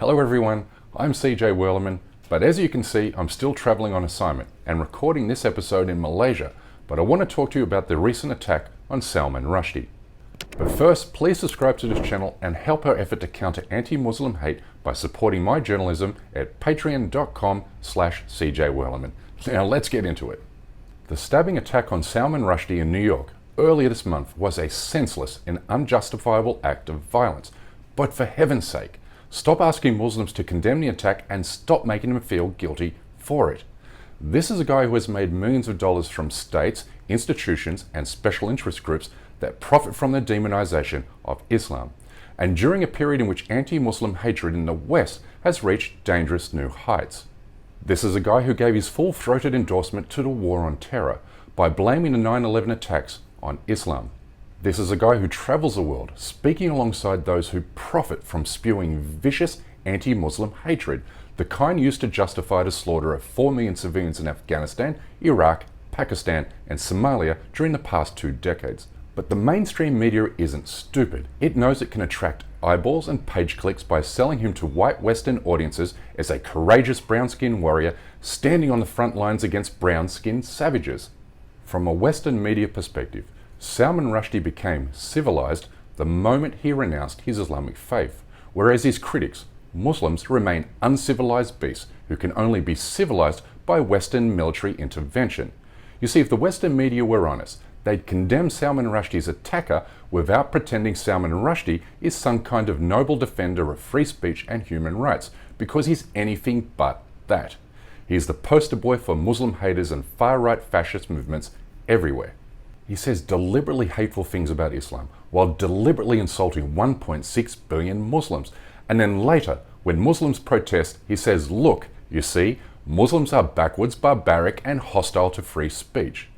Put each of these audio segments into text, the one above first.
Hello everyone, I'm CJ Werleman, but as you can see, I'm still traveling on assignment and recording this episode in Malaysia, but I want to talk to you about the recent attack on Salman Rushdie. But first, please subscribe to this channel and help our effort to counter anti-Muslim hate by supporting my journalism at patreon.com/CJWerleman. Now let's get into it. The stabbing attack on Salman Rushdie in New York earlier this month was a senseless and unjustifiable act of violence. But for heaven's sake, stop asking Muslims to condemn the attack and stop making them feel guilty for it. This is a guy who has made millions of dollars from states, institutions, and special interest groups that profit from the demonization of Islam, and during a period in which anti-Muslim hatred in the West has reached dangerous new heights. This is a guy who gave his full-throated endorsement to the war on terror by blaming the 9/11 attacks on Islam. This is a guy who travels the world speaking alongside those who profit from spewing vicious anti-Muslim hatred, the kind used to justify the slaughter of 4 million civilians in Afghanistan, Iraq, Pakistan, and Somalia during the past 2 decades. But the mainstream media isn't stupid. It knows it can attract eyeballs and page clicks by selling him to white Western audiences as a courageous brown-skinned warrior standing on the front lines against brown-skinned savages. From a Western media perspective, Salman Rushdie became civilized the moment he renounced his Islamic faith, whereas his critics, Muslims, remain uncivilized beasts who can only be civilized by Western military intervention. You see, if the Western media were honest, they'd condemn Salman Rushdie's attacker without pretending Salman Rushdie is some kind of noble defender of free speech and human rights, because he's anything but that. He's the poster boy for Muslim haters and far-right fascist movements everywhere. He says deliberately hateful things about Islam while deliberately insulting 1.6 billion Muslims. And then later, when Muslims protest, he says, look, you see, Muslims are backwards, barbaric, and hostile to free speech.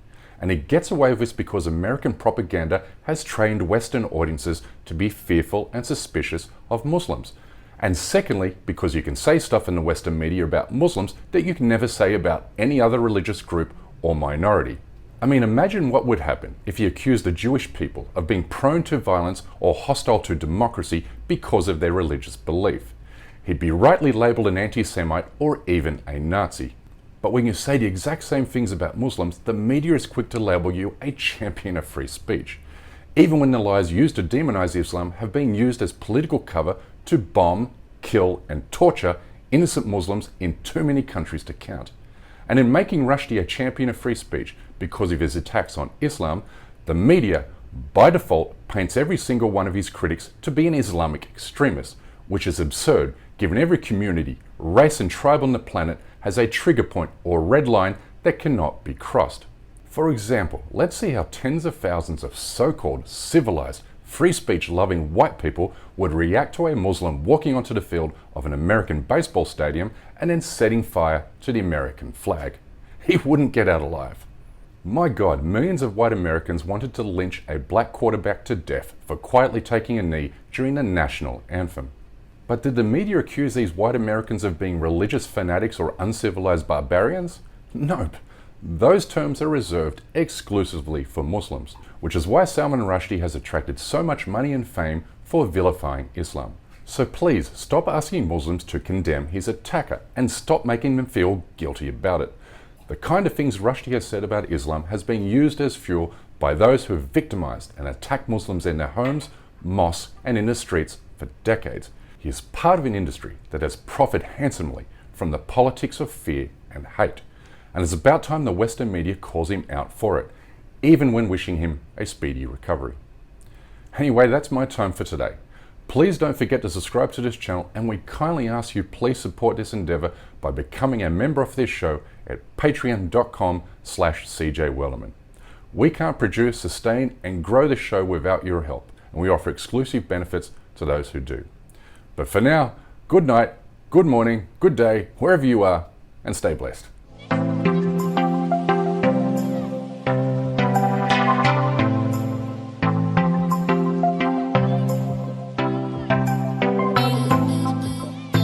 And he gets away with this because American propaganda has trained Western audiences to be fearful and suspicious of Muslims. And secondly, because you can say stuff in the Western media about Muslims that you can never say about any other religious group or minority. I mean, imagine what would happen if you accused the Jewish people of being prone to violence or hostile to democracy because of their religious belief. He'd be rightly labeled an anti-Semite or even a Nazi. But when you say the exact same things about Muslims, the media is quick to label you a champion of free speech, even when the lies used to demonize Islam have been used as political cover to bomb, kill, and torture innocent Muslims in too many countries to count. And in making Rushdie a champion of free speech because of his attacks on Islam, the media, by default, paints every single one of his critics to be an Islamic extremist, which is absurd given every community, race, and tribe on the planet has a trigger point or red line that cannot be crossed. For example, let's see how tens of thousands of so-called civilized, free speech loving white people would react to a Muslim walking onto the field of an American baseball stadium and then setting fire to the American flag. He wouldn't get out alive. My God, millions of white Americans wanted to lynch a black quarterback to death for quietly taking a knee during the national anthem. But did the media accuse these white Americans of being religious fanatics or uncivilized barbarians? Nope. Those terms are reserved exclusively for Muslims, which is why Salman Rushdie has attracted so much money and fame for vilifying Islam. So please stop asking Muslims to condemn his attacker and stop making them feel guilty about it. The kind of things Rushdie has said about Islam has been used as fuel by those who have victimized and attacked Muslims in their homes, mosques, and in the streets for decades. He is part of an industry that has profited handsomely from the politics of fear and hate. And it's about time the Western media calls him out for it, even when wishing him a speedy recovery. Anyway, that's my time for today. Please don't forget to subscribe to this channel, and we kindly ask you please support this endeavor by becoming a member of this show at patreon.com/CJWerleman. We can't produce, sustain, and grow this show without your help, and we offer exclusive benefits to those who do. But for now, good night, good morning, good day, wherever you are, and stay blessed.